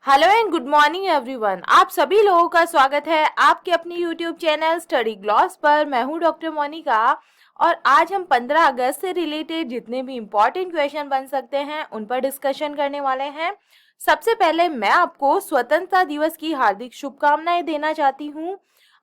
Hello and good morning everyone. आप सभी लोगों का स्वागत है आपके अपने यूट्यूब चैनल स्टडी ग्लॉस पर। मैं हूं डॉक्टर मोनिका और आज हम 15 अगस्त से रिलेटेड जितने भी इम्पोर्टेंट क्वेश्चन बन सकते हैं उन पर डिस्कशन करने वाले हैं। सबसे पहले मैं आपको स्वतंत्रता दिवस की हार्दिक शुभकामनाएं देना चाहती हूं।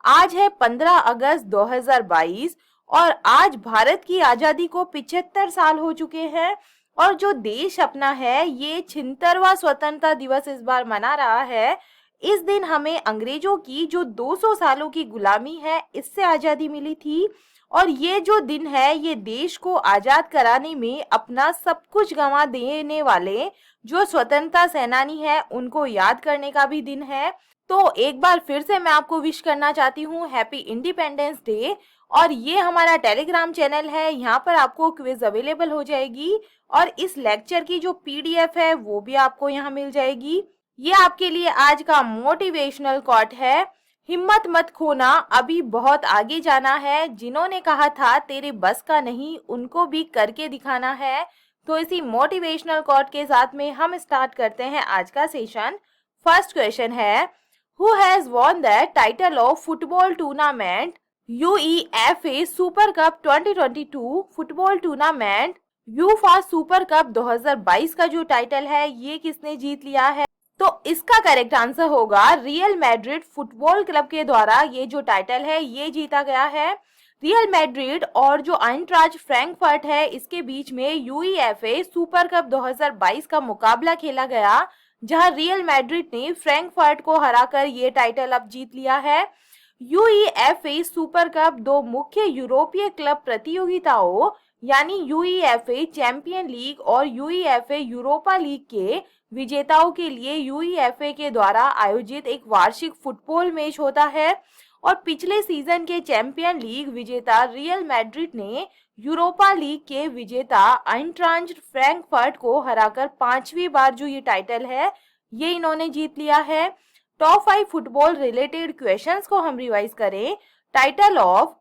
आज है 15 अगस्त 2022 और आज भारत की आज़ादी को 75 साल हो चुके हैं और जो देश अपना है ये 76वां स्वतंत्रता दिवस इस बार मना रहा है। इस दिन हमें अंग्रेजों की जो 200 सालों की गुलामी है इससे आज़ादी मिली थी और ये जो दिन है ये देश को आज़ाद कराने में अपना सब कुछ गंवा देने वाले जो स्वतंत्रता सेनानी है उनको याद करने का भी दिन है। तो एक बार फिर से मैं आपको विश करना चाहती हूँ हैप्पी इंडिपेंडेंस डे। और ये हमारा टेलीग्राम चैनल है, यहाँ पर आपको क्विज अवेलेबल हो जाएगी और इस लेक्चर की जो पीडीएफ है वो भी आपको यहाँ मिल जाएगी। ये आपके लिए आज का मोटिवेशनल कोट है, हिम्मत मत खोना, अभी बहुत आगे जाना है। जिन्होंने कहा था तेरे बस का नहीं उनको भी करके दिखाना है। तो इसी मोटिवेशनल कोट के साथ में हम स्टार्ट करते हैं आज का सेशन। फर्स्ट क्वेश्चन है, who has won the title of football tournament UEFA super cup 2022 football tournament UEFA super cup 2022 का जो टाइटल है ये किसने जीत लिया है? तो इसका करेक्ट आंसर होगा रियल मैड्रिड फुटबॉल क्लब के द्वारा ये जो टाइटल है ये जीता गया है। रियल मैड्रिड और जो आइंट्राच फ्रैंकफर्ट है इसके बीच में UEFA सुपर कप 2022 का मुकाबला खेला गया, जहां रियल मैड्रिड ने फ्रैंकफर्ट को हराकर ये टाइटल अब जीत लिया है। UEFA सुपर कप दो मुख्य यूरोपीय क्लब प्रतियोगिताओं यानी UEFA चैंपियन लीग और UEFA यूरोपा लीग के विजेताओं के लिए UEFA के द्वारा आयोजित एक वार्षिक फुटबॉल मैच होता है और पिछले सीजन के चैंपियन लीग विजेता रियल मैड्रिड ने यूरोपा लीग के विजेता आइंट्राच फ्रैंकफर्ट को हराकर 5वीं बार जो ये टाइटल है ये इन्होंने जीत लिया है। टॉप 5 फुटबॉल रिलेटेड क्वेश्चंस को हम रिवाइज करें। Title of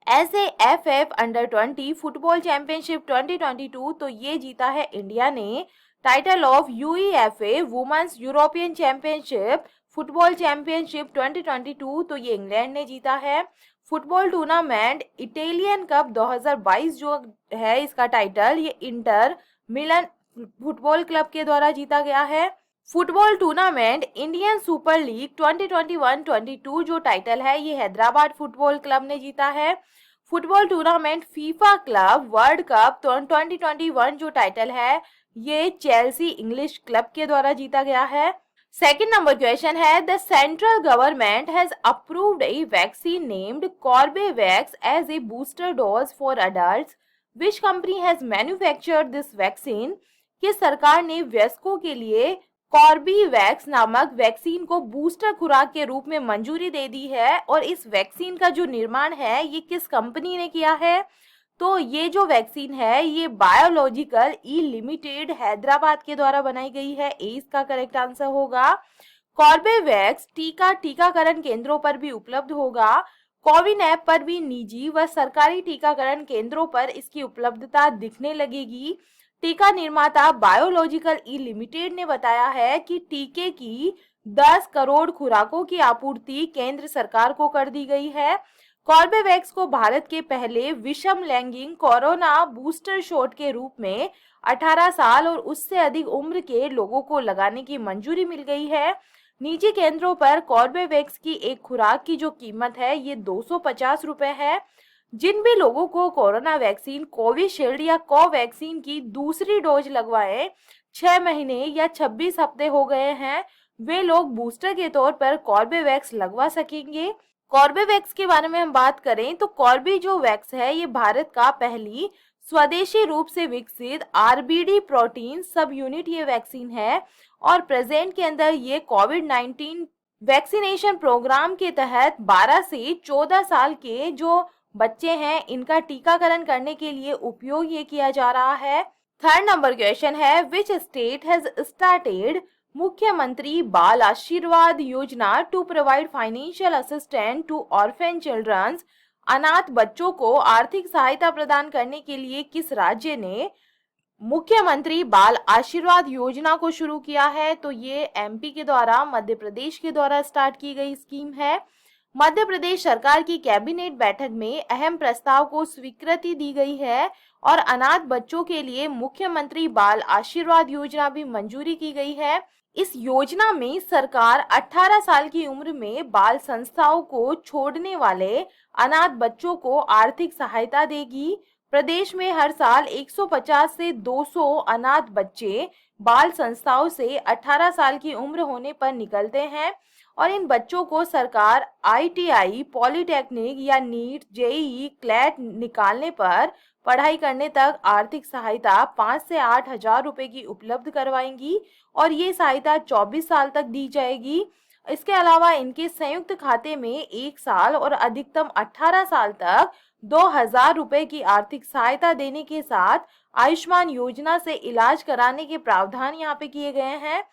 SAFF under 20 football championship 2022 तो ये जीता है इंडिया ने। Title of UEFA women's European championship football championship 2022 तो ये इंग्लैंड ने जीता है। फुटबॉल टूर्नामेंट इटालियन कप 2022 जो है इसका टाइटल ये इंटर मिलन फुटबॉल क्लब के द्वारा जीता गया है। Football tournament Indian super league 2021-22 जो टाइटल है ये हैदराबाद फुटबॉल क्लब ने जीता है। Football tournament FIFA club world cup 2021 जो टाइटल है ये चेल्सी इंग्लिश क्लब के द्वारा जीता गया है। सेकंड नंबर क्वेश्चन है, the central government has approved a vaccine named Corbevax as a booster dose for adults, which company has manufactured this vaccine? कि सरकार ने वयस्कों के लिए कॉर्बेवैक्स नामक वैक्सीन को बूस्टर खुराक के रूप में मंजूरी दे दी है और इस वैक्सीन का जो निर्माण है ये किस कंपनी ने किया है? तो ये जो वैक्सीन है ये बायोलॉजिकल ई लिमिटेड हैदराबाद के द्वारा बनाई गई है। ए इसका करेक्ट आंसर होगा। कॉर्बेवैक्स टीका टीकाकरण केंद्रों पर भी उपलब्ध होगा। कोविन ऐप पर भी निजी व सरकारी टीकाकरण केंद्रों पर इसकी उपलब्धता दिखने लगेगी। टीका निर्माता बायोलॉजिकल ई लिमिटेड ने बताया है कि टीके की 10 करोड़ खुराकों की आपूर्ति केंद्र सरकार को कर दी गई है। कॉर्बेवैक्स को भारत के पहले विषम लैंगिक कोरोना बूस्टर शॉट के रूप में 18 साल और उससे अधिक उम्र के लोगों को लगाने की मंजूरी मिल गई है। निजी केंद्रों पर कॉर्बेवैक्स की एक खुराक की जो कीमत है ये 250 रुपए है। जिन भी लोगों को कोरोना वैक्सीन कोविशील्ड या कोवैक्सीन की दूसरी डोज लगवाए 6 महीने या 26 हफ्ते हो गए हैं वे लोग बूस्टर के तौर पर कॉर्बेवैक्स लगवा सकेंगे। कॉर्बेवैक्स के बारे में हम बात करें तो कॉर्बी जो वैक्स है ये भारत का पहली स्वदेशी रूप से विकसित RBD प्रोटीन सब यूनिट ये वैक्सीन है और प्रेजेंट के अंदर ये कोविड-19 वैक्सीनेशन प्रोग्राम के तहत 12 से 14 साल के जो बच्चे हैं इनका टीकाकरण करने के लिए उपयोग ये किया जा रहा है। थर्ड नंबर क्वेश्चन है, विच स्टेट हैज स्टार्टेड मुख्यमंत्री Bal Ashirwad Yojana to provide financial assistance to orphan childrens? अनाथ बच्चों को आर्थिक सहायता प्रदान करने के लिए किस राज्य ने मुख्यमंत्री बाल आशीर्वाद योजना को शुरू किया है। तो ये एमपी के द्वारा, मध्य प्रदेश के द्वारा स्टार्ट की गई स्कीम है। मध्य प्रदेश सरकार की कैबिनेट बैठक में अहम प्रस्ताव को स्वीकृति दी गई है और अनाथ बच्चों के लिए मुख्यमंत्री बाल आशीर्वाद योजना भी मंजूरी की गई है। इस योजना में सरकार 18 साल की उम्र में बाल संस्थाओं को छोड़ने वाले अनाथ बच्चों को आर्थिक सहायता देगी। प्रदेश में हर साल 150 से 200 अनाथ बच्चे बाल संस्थाओं से 18 साल की उम्र होने पर निकलते हैं और इन बच्चों को सरकार आईटीआई, पॉलिटेक्निक या नीट, जेईई, क्लैट निकालने पर पढ़ाई करने तक आर्थिक सहायता 5 से 8 हजार रुपए की उपलब्ध करवाएंगी और ये सहायता 24 साल तक दी जाएगी। इसके अलावा इनके संयुक्त खाते में 1 साल और अधिकतम 18 साल तक 2,000 रुपए की आर्थिक सहायता देने के साथ आयुष्मान योजना से इलाज कराने के प्रावधान यहाँ पे किए गए हैं।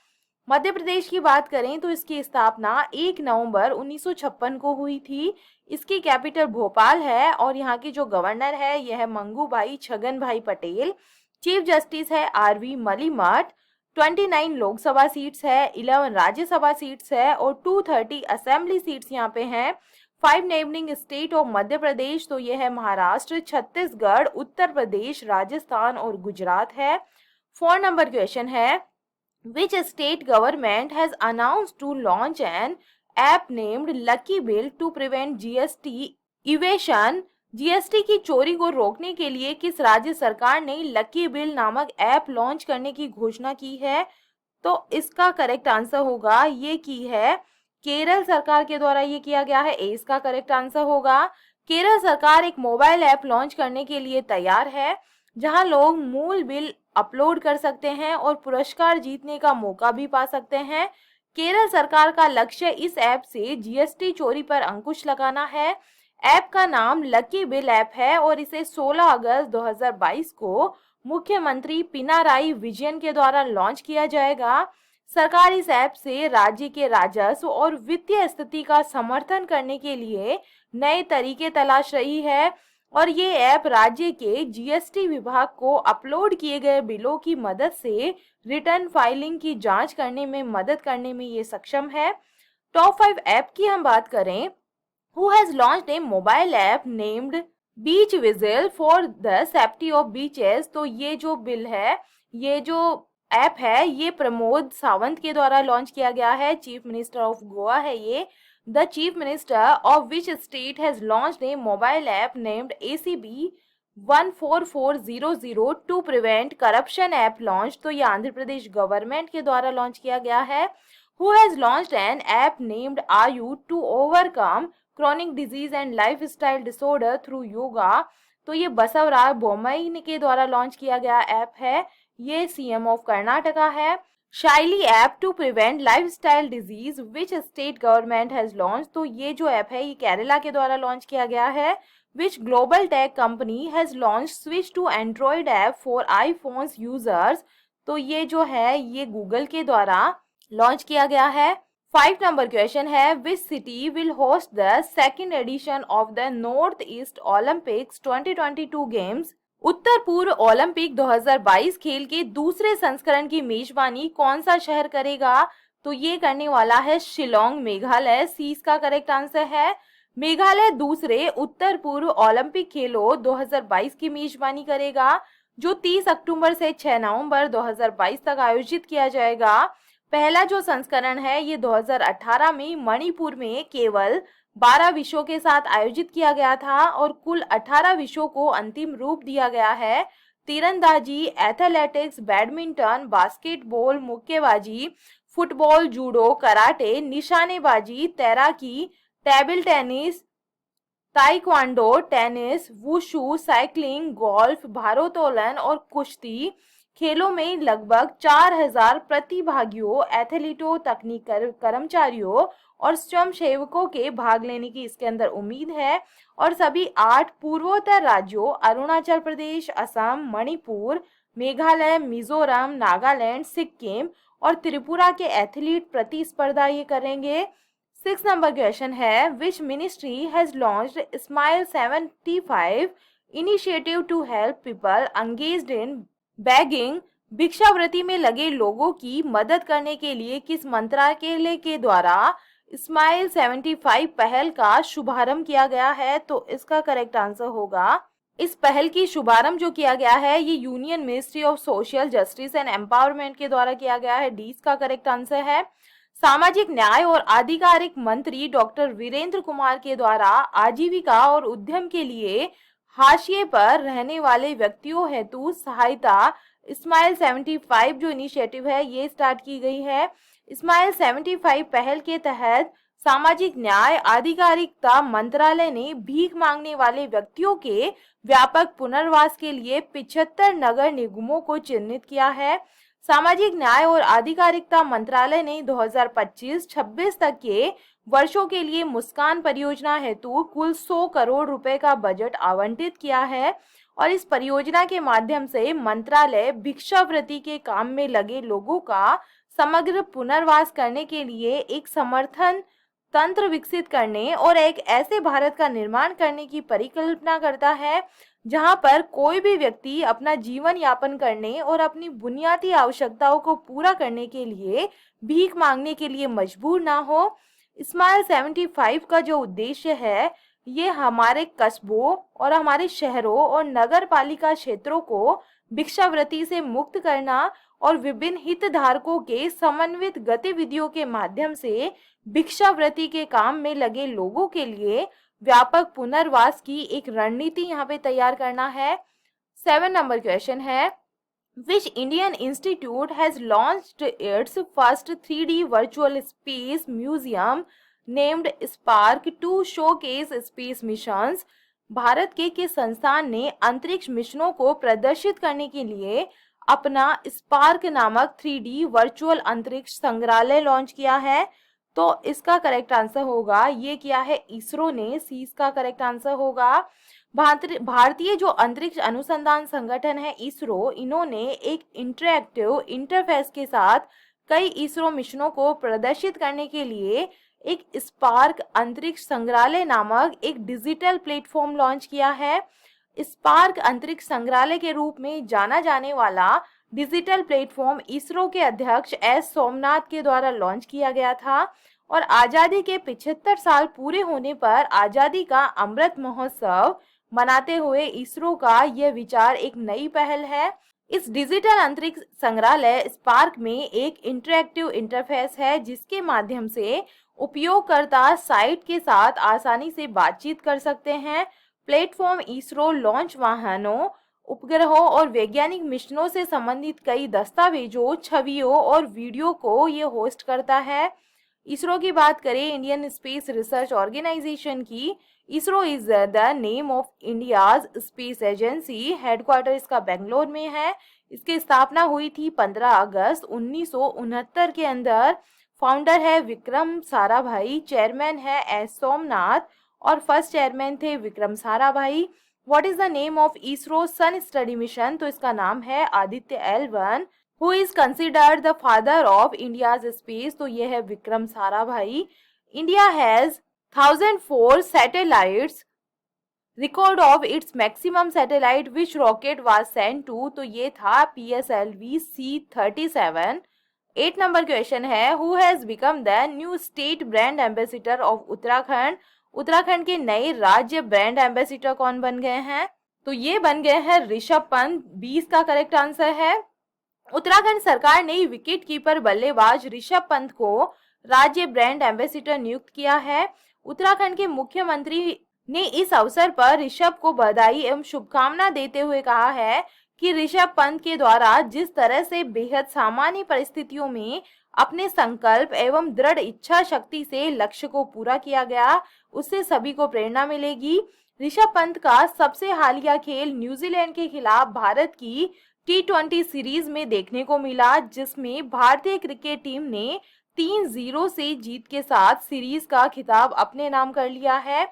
मध्य प्रदेश की बात करें तो इसकी स्थापना 1 नवंबर 1956 को हुई थी। इसकी कैपिटल भोपाल है और यहाँ के जो गवर्नर है यह है मंगू भाई छगन भाई पटेल। चीफ जस्टिस है आरवी मलिमठ। 29 लोकसभा सीट्स है, 11 राज्यसभा सीट्स है और 230 असेंबली सीट्स यहाँ पे हैं। 5 neighbouring state of Madhya Pradesh, तो ये है महाराष्ट्र, छत्तीसगढ़, उत्तर प्रदेश, राजस्थान और गुजरात है। 4 नंबर क्वेश्चन है, which state government has announced to launch an app named Lucky Bill to prevent GST evasion? GST की चोरी को रोकने के लिए किस राज्य सरकार ने लकी बिल नामक ऐप लॉन्च करने की घोषणा की है? तो इसका करेक्ट आंसर होगा, ये की है केरल सरकार के द्वारा ये किया गया है। ए इसका करेक्ट आंसर होगा। केरल सरकार एक मोबाइल ऐप लॉन्च करने के लिए तैयार है जहां लोग मूल बिल अपलोड कर सकते हैं और पुरस्कार जीतने का मौका भी पा सकते हैं। केरल सरकार का लक्ष्य इस ऐप से जीएसटी चोरी पर अंकुश लगाना है। ऐप का नाम लकी बिल ऐप है और इसे 16 अगस्त 2022 को मुख्यमंत्री पिनाराई विजयन के द्वारा लॉन्च किया जाएगा। सरकार इस ऐप से राज्य के राजस्व और वित्तीय स्थिति का समर्थन करने के लिए नए तरीके तलाश रही है और ये ऐप राज्य के जीएसटी विभाग को अपलोड किए गए बिलों की मदद से रिटर्न फाइलिंग की जांच करने में मदद करने में ये सक्षम है। टॉप 5 ऐप की हम बात करें, who has launched a mobile app named Beach Whistle for the safety of beaches? तो ये जो बिल है, ये जो ऐप है, ये प्रमोद सावंत के द्वारा लॉन्च किया गया है। चीफ मिनिस्टर ऑफ गोवा है ये। The chief minister of which state has launched a mobile app named ACB 14400 to prevent corruption app launch? तो ये आंध्र प्रदेश गवर्नमेंट के द्वारा लॉन्च किया गया है। Who has launched an app named Ayu to overcome chronic disease and lifestyle disorder through yoga? तो ये बसवराज बोम्मई के द्वारा लॉन्च किया गया ऐप है। ये सीएम ऑफ कर्नाटका है। Shaili app to prevent lifestyle disease which state government has launch? तो ये जो ऐप है ये केरला के द्वारा लॉन्च किया गया है। Which global tech company has launch switch to android app for iPhones users? तो ये जो है ये गूगल के द्वारा लॉन्च किया गया है। 5 नंबर क्वेश्चन है, which city will host the second edition of the North East Olympics 2022 games? उत्तर पूर्व ओलंपिक 2022 खेल के दूसरे संस्करण की मेजबानी कौन सा शहर करेगा? तो ये करने वाला है शिलोंग, मेघालय। सी इसका करेक्ट आंसर है। मेघालय दूसरे उत्तर पूर्व ओलंपिक खेलों 2022 की मेजबानी करेगा जो 30 अक्टूबर से 6 नवंबर 2022 तक आयोजित किया जाएगा। पहला जो संस्करण है ये 2018 में मणिपुर में केवल 12 विषयों के साथ आयोजित किया गया था और कुल 18 विषयों को अंतिम रूप दिया गया है। तीरंदाजी, एथलेटिक्स, बैडमिंटन, बास्केटबॉल, मुक्केबाजी, फुटबॉल, जूडो, कराटे, निशानेबाजी, तैराकी, table tennis, taekwondo, tennis, wushu, cycling, golf, भारोत्तोलन और कुश्ती खेलों में लगभग 4000 प्रतिभागियों, एथलीटों, तकनीक कर्मचारियों और स्वयंसेवकों के भाग लेने की इसके अंदर उम्मीद है और सभी 8 पूर्वोत्तर राज्यों अरुणाचल प्रदेश, असम, मणिपुर, मेघालय, मिजोरम, नागालैंड, सिक्किम और त्रिपुरा के एथलीट प्रतिस्पर्धा ये करेंगे। 6 नंबर क्वेश्चन है, which ministry has launched SMILE 75 initiative to help people engaged in begging भिक्षावृत्ति में लगे लोगों की मदद करने के लिए किस मंत्रालय के द्वारा स्माइल 75 पहल का शुभारंभ किया गया है? तो इसका करेक्ट आंसर होगा, इस पहल की शुभारंभ जो किया गया है ये union ministry of social justice and empowerment के द्वारा किया गया है। डी इसका करेक्ट आंसर है। सामाजिक न्याय और आधिकारिक मंत्री डॉक्टर वीरेंद्र कुमार के द्वारा आजीविका और उद्यम के लिए हाशिए पर रहने वाले व्यक्तियों हेतु सहायता स्माइल 75 जो इनिशिएटिव है ये स्टार्ट की गई है। स्माइल 75 पहल के तहत सामाजिक न्याय आधिकारिकता मंत्रालय ने भीख मांगने वाले व्यक्तियों के व्यापक पुनर्वास के लिए 75 नगर निगमों को चिन्हित किया है। सामाजिक न्याय और आधिकारिकता मंत्रालय ने 2025-26 तक के वर्षों के लिए मुस्कान परियोजना हेतु कुल 100 करोड़ रुपए का बजट आवंटित किया है और इस परियोजना के माध्यम से मंत्रालय भिक्षावृत्ति के काम में लगे लोगों का समग्र पुनर्वास करने के लिए एक समर्थन तंत्र विकसित करने और एक ऐसे भारत का निर्माण करने की परिकल्पना करता है जहां पर कोई भी व्यक्ति अपना जीवन यापन करने और अपनी बुनियादी आवश्यकताओं को पूरा करने के लिए भीख मांगने के लिए मजबूर ना हो। स्माइल 75 का जो उद्देश्य है ये हमारे कस्बों और हमारे शहरों और नगर पालिका क्षेत्रों को भिक्षावृत्ति से मुक्त करना और विभिन्न हितधारकों के समन्वित गतिविधियों के माध्यम से भिक्षावृत्ति के काम में लगे लोगों के लिए व्यापक पुनर्वास की एक रणनीति यहाँ पे तैयार करना है। 7 नंबर क्वेश्चन है, Which Indian institute has launched its first 3D virtual space museum named Spark to showcase space missions? Bharat के किस संस्थान ने अंतरिक्ष मिशनों को प्रदर्शित करने के लिए अपना स्पार्क नामक 3D वर्चुअल अंतरिक्ष संग्रहालय लॉन्च किया है? तो इसका करेक्ट आंसर होगा, ये किया है इसरो ने। सी इसका करेक्ट आंसर होगा। भारतीय जो अंतरिक्ष अनुसंधान संगठन है इसरो, इन्होंने एक इंटरैक्टिव इंटरफेस के साथ कई इसरो मिशनों को प्रदर्शित करने के लिए एक स्पार्क अंतरिक्ष संग्रहालय नामक एक डिजिटल प्लेटफॉर्म लॉन्च किया है। स्पार्क अंतरिक्ष संग्रहालय के रूप में जाना जाने वाला डिजिटल प्लेटफॉर्म इसरो के अध्यक्ष एस सोमनाथ के द्वारा लॉन्च किया गया था और आजादी के 75 साल पूरे होने पर आजादी का अमृत महोत्सव मनाते हुए इसरो का यह विचार एक नई पहल है। इस डिजिटल अंतरिक्ष संग्रहालय स्पार्क में एक इंटरैक्टिव इंटरफेस है जिसके माध्यम से उपयोगकर्ता साइट के साथ आसानी से बातचीत कर सकते हैं। प्लेटफॉर्म इसरो लॉन्च वाहनों, उपग्रहों और वैज्ञानिक मिशनों से संबंधित कई दस्तावेजों, छवियों और वीडियो को ये होस्ट करता है। इसरो की बात करें, इंडियन स्पेस रिसर्च ऑर्गेनाइजेशन की, ISRO is the name of India's space agency. Headquarter इसका बेंगलोर में है। इसकी स्थापना हुई थी 15 अगस्त 1969 के अंदर। फाउंडर है विक्रम साराभाई, चेयरमैन है एस सोमनाथ और फर्स्ट चेयरमैन थे Vikram Sarabhai. What is the name of ISRO sun study mission? तो इसका नाम है Aditya L1। Who is considered the father of India's space? तो ये है Vikram Sarabhai. India has 1004 satellites. Record of its maximum satellite which rocket was sent to? तो ये था PSLV C-37। 8 नंबर क्वेश्चन है, who has become the new state brand ambassador of Uttarakhand? Uttarakhand के नए राज्य ब्रांड एम्बेसडर कौन बन गए हैं? तो ये बन गए हैं ऋषभ पंत। 20 का करेक्ट आंसर है। उत्तराखंड सरकार ने विकेट कीपर बल्लेबाज ऋषभ पंत को राज्य ब्रांड एम्बेसडर नियुक्त किया है। उत्तराखंड के मुख्यमंत्री ने इस अवसर पर ऋषभ को बधाई एवं शुभकामना देते हुए कहा है कि ऋषभ पंत के द्वारा जिस तरह से बेहद सामान्य परिस्थितियों में अपने संकल्प एवं दृढ़ इच्छा शक्ति से लक्ष्य को पूरा किया गया, उससे सभी को प्रेरणा मिलेगी। ऋषभ पंत का सबसे हालिया खेल न्यूजीलैंड के खिलाफ भारत की T20 सीरीज में देखने को मिला, जिसमें भारतीय क्रिकेट टीम ने 3-0 से जीत के साथ सीरीज का खिताब अपने नाम कर लिया है।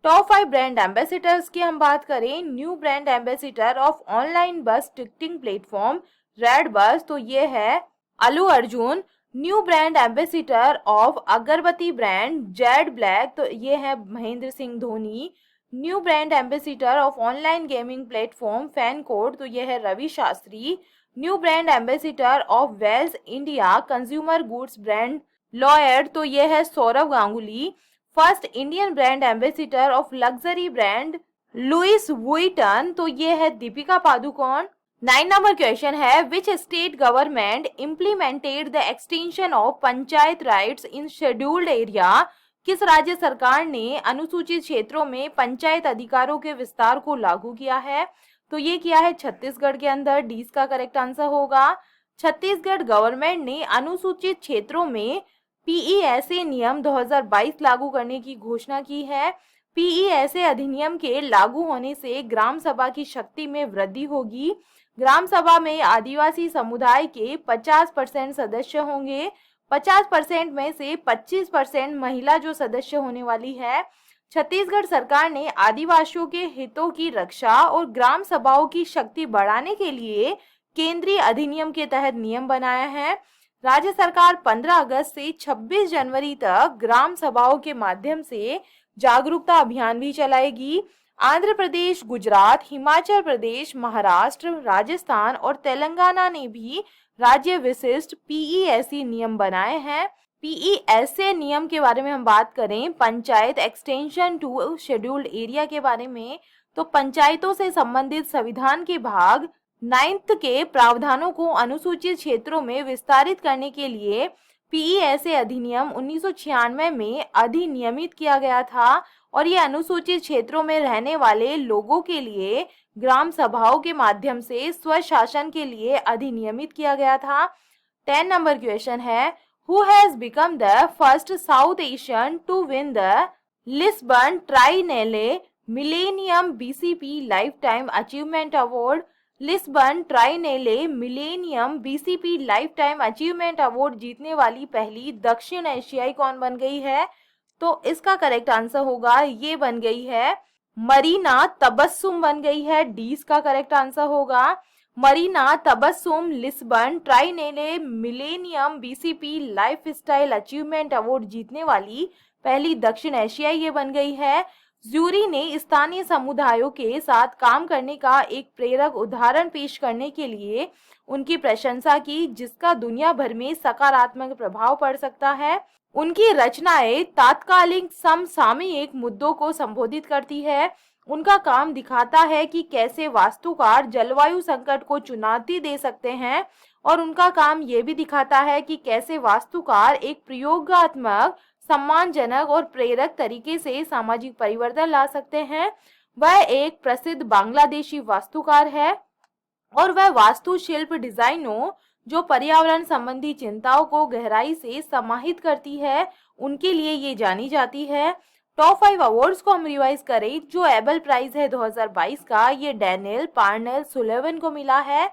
टॉप 5 ब्रांड एम्बेसडर्स की हम बात करें, new brand ambassador of online bus ticketing platform red bus, तो ये है Allu Arjun. New brand ambassador of agarbatti brand Zed Black, तो ये है Mahendra Singh Dhoni. New brand ambassador of online gaming platform fan code, तो ये है Ravi Shastri. New brand ambassador of Havells India consumer goods brand Lloyd, तो ये है Sourav Ganguly. First Indian brand ambassador of luxury brand Louis Vuitton, तो ये है दीपिका पादुकोण। 9 नंबर क्वेश्चन है, विच state government implemented the extension of panchayat rights in scheduled area. किस राज्य सरकार ने अनुसूचित क्षेत्रों में पंचायत अधिकारों के विस्तार को लागू किया है? तो ये किया है छत्तीसगढ़ के अंदर। डी का करेक्ट आंसर होगा। छत्तीसगढ़ गवर्नमेंट ने अनुसूचित क्षेत्रों में पीईएसए नियम 2022 लागू करने की घोषणा की है। पीईएसए अधिनियम के लागू होने से ग्राम सभा की शक्ति में वृद्धि होगी। ग्राम सभा में आदिवासी समुदाय के 50% सदस्य होंगे। 50% में से 25% महिला जो सदस्य होने वाली है। छत्तीसगढ़ सरकार ने आदिवासियों के हितों की रक्षा और ग्राम सभाओं की शक्ति बढ़ाने के लिए केंद्रीय अधिनियम के तहत नियम बनाया है। राज्य सरकार 15 अगस्त से 26 जनवरी तक ग्राम सभाओं के माध्यम से जागरूकता अभियान भी चलाएगी। आंध्र प्रदेश, गुजरात, हिमाचल प्रदेश, महाराष्ट्र, राजस्थान और तेलंगाना ने भी राज्य विशिष्ट पीईएसए नियम बनाए हैं। पीईएसए नियम के बारे में हम बात करें, panchayat extension to scheduled area के बारे में, तो पंचायतों से संबंधित संविधान के भाग 9 के प्रावधानों को अनुसूचित क्षेत्रों में विस्तारित करने के लिए पीईएसए अधिनियम 1996 में अधिनियमित किया गया था और ये अनुसूचित क्षेत्रों में रहने वाले लोगों के लिए ग्राम सभाओं के माध्यम से स्वशासन के लिए अधिनियमित किया गया था। 10 नंबर क्वेश्चन है, who has become the first South Asian to win the Lisbon Triennale Millennium BCP life time achievement award. Lisbon Triennale Millennium BCP life time achievement award जीतने वाली पहली दक्षिण एशियाई कौन बन गई है? तो इसका करेक्ट आंसर होगा, ये बन गई है मरीना तबस्सुम बन गई है। डी का करेक्ट आंसर होगा। Marina Tabassum Lisbon Triennale Millennium BCP life style achievement award जीतने वाली पहली दक्षिण एशियाई ये बन गई है। ज्यूरी ने स्थानीय समुदायों के साथ काम करने का एक प्रेरक उदाहरण पेश करने के लिए उनकी प्रशंसा की, जिसका दुनिया भर में सकारात्मक प्रभाव पड़ सकता है। उनकी रचनाएं तात्कालिक समसामयिक मुद्दों को संबोधित करती है। उनका काम दिखाता है कि कैसे वास्तुकार जलवायु संकट को चुनौती दे सकते हैं और उनका काम ये भी दिखाता है कि कैसे वास्तुकार एक प्रयोगात्मक, सम्मानजनक और प्रेरक तरीके से सामाजिक परिवर्तन ला सकते हैं। वह एक प्रसिद्ध बांग्लादेशी वास्तुकार है और वह वास्तुशिल्प डिजाइनों जो पर्यावरण संबंधी चिंताओं को गहराई से समाहित करती है, उनके लिए ये जानी जाती है। टॉप 5 अवार्ड्स को हम रिवाइज करें, जो एबल प्राइज है 2022 का, ये डैनियल पार्नेल सुलेवन को मिला है।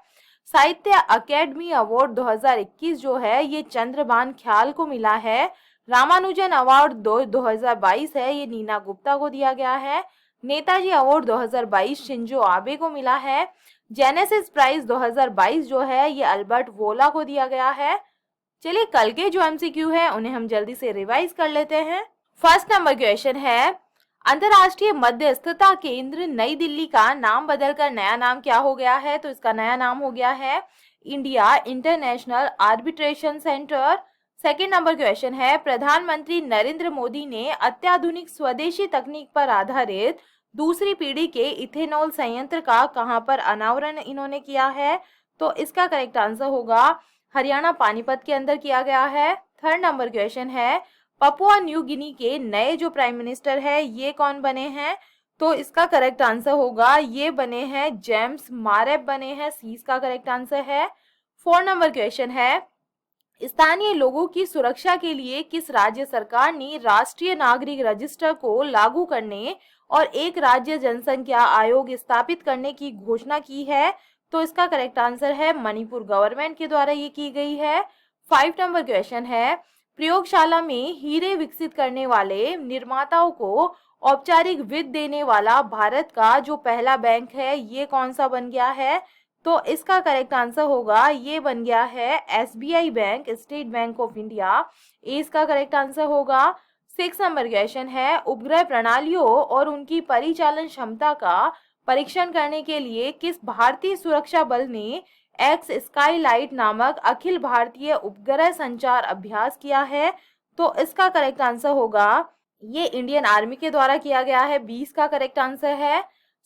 साहित्य अकेडमी अवार्ड 2021 जो है ये चंद्रभान ख्याल को मिला है। रामानुजन अवार्ड 2022 है, ये नीना गुप्ता को दिया गया है। नेताजी अवार्ड 2022 शिंजो आबे को मिला है। जेनेसिस प्राइज 2022 जो है ये अल्बर्ट वोला को दिया गया है। चलिए कल के जो एमसीक्यू है उन्हें हम जल्दी से रिवाइज कर लेते हैं। फर्स्ट नंबर क्वेश्चन है, अंतर्राष्ट्रीय मध्यस्थता केंद्र नई दिल्ली का नाम बदलकर नया नाम क्या हो गया है? तो इसका नया नाम हो गया है India international arbitration centre. Second number question है, प्रधानमंत्री नरेंद्र मोदी ने अत्याधुनिक स्वदेशी तकनीक पर आधारित दूसरी पीढ़ी के इथेनॉल संयंत्र का कहां पर अनावरण इन्होंने किया है? तो इसका करेक्ट आंसर होगा हरियाणा पानीपत के अंदर किया गया है। थर्ड नंबर क्वेश्चन है, पपुआ न्यू गिनी के नए जो प्राइम मिनिस्टर है ये कौन बने हैं? तो इसका करेक्ट आंसर होगा ये बने हैं जेम्स मारेप बने हैं। सी का करेक्ट आंसर है। 4 नंबर क्वेश्चन है, स्थानीय लोगों की सुरक्षा के लिए किस राज्य सरकार ने राष्ट्रीय नागरिक रजिस्टर को लागू करने और एक राज्य जनसंख्या आयोग स्थापित करने की घोषणा की है? तो इसका करेक्ट आंसर है मणिपुर गवर्नमेंट के द्वारा ये की गई है। 5 नंबर क्वेश्चन है, प्रयोगशाला में हीरे विकसित करने वाले निर्माताओं को औपचारिक वित्त देने वाला भारत का जो पहला बैंक है ये कौन सा बन गया है? तो इसका करेक्ट आंसर होगा ये बन गया है SBI bank, State Bank of India. A इसका करेक्ट आंसर होगा। 6 नंबर क्वेश्चन है, उपग्रह प्रणालियों और उनकी परिचालन क्षमता का परीक्षण करने के लिए किस भारतीय सुरक्षा बल ने एक्स स्काईलाइट नामक अखिल भारतीय उपग्रह संचार अभ्यास किया है? तो इसका करेक्ट आंसर होगा, ये इंडियन आर्मी के द्वारा किया गया है। 20 का करेक्ट आंसर है।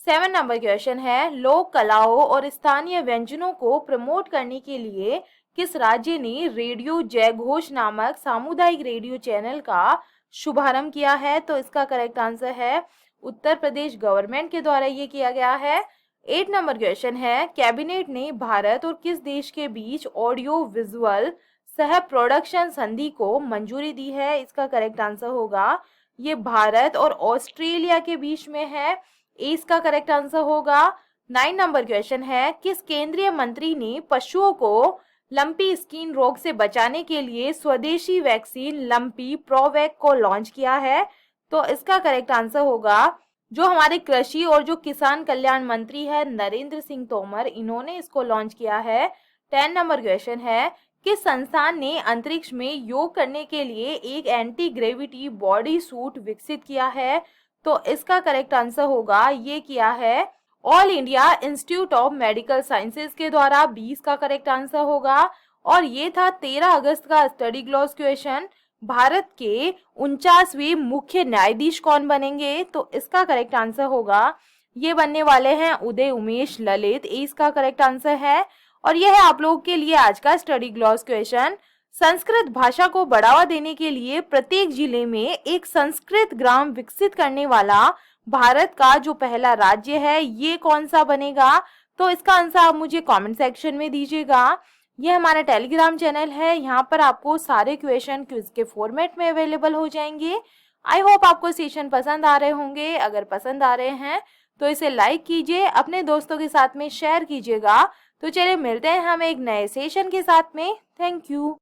7 नंबर क्वेश्चन है, लोक कलाओं और स्थानीय व्यंजनों को प्रमोट करने के लिए किस राज्य ने रेडियो जयघोष नामक सामुदायिक रेडियो चैनल का शुभारंभ किया है? तो इसका करेक्ट आंसर है उत्तर प्रदेश गवर्नमेंट के द्वारा ये किया गया है। 8 नंबर क्वेश्चन है, कैबिनेट ने भारत और किस देश के बीच ऑडियो विजुअल सह प्रोडक्शन संधि को मंजूरी दी है? इसका करेक्ट आंसर होगा, ये भारत और ऑस्ट्रेलिया के बीच में है। इसका करेक्ट आंसर होगा। 9 नंबर क्वेश्चन है, किस केंद्रीय मंत्री ने पशुओं को लंपी स्किन रोग से बचाने के लिए स्वदेशी वैक्सीन लंपी प्रोवैक को लॉन्च किया है? तो इसका करेक्ट आंसर होगा, जो हमारे कृषि और जो किसान कल्याण मंत्री है नरेंद्र सिंह तोमर, इन्होंने इसको लॉन्च किया है। 10 नंबर क्वेश्चन है, किस संस्थान ने अंतरिक्ष में योग करने के लिए एक एंटी ग्रेविटी बॉडी सूट विकसित किया है? तो इसका करेक्ट आंसर होगा, ये किया है all India institute of medical sciences के द्वारा। 20 का करेक्ट आंसर होगा। और ये था 13 अगस्त का स्टडी ग्लॉस क्वेश्चन। भारत के 49वें मुख्य न्यायाधीश कौन बनेंगे? तो इसका करेक्ट आंसर होगा, ये बनने वाले हैं उदय उमेश ललित। इसका करेक्ट आंसर है। और यह है आप लोगों के लिए आज का स्टडी ग्लॉस क्वेश्चन। संस्कृत भाषा को बढ़ावा देने के लिए प्रत्येक जिले में एक संस्कृत ग्राम विकसित करने वाला भारत का जो पहला राज्य है, ये कौन सा बनेगा? तो इसका आंसर आप मुझे कमेंट सेक्शन में दीजिएगा। ये हमारा टेलीग्राम चैनल है, यहाँ पर आपको सारे क्वेश्चन क्विज के फॉर्मेट में अवेलेबल हो जाएंगे। आई होप आपको सेशन पसंद आ रहे होंगे। अगर पसंद आ रहे हैं तो इसे लाइक कीजिए, अपने दोस्तों के साथ में शेयर कीजिएगा। तो चलिए मिलते हैं हम एक नए सेशन के साथ में। Thank you.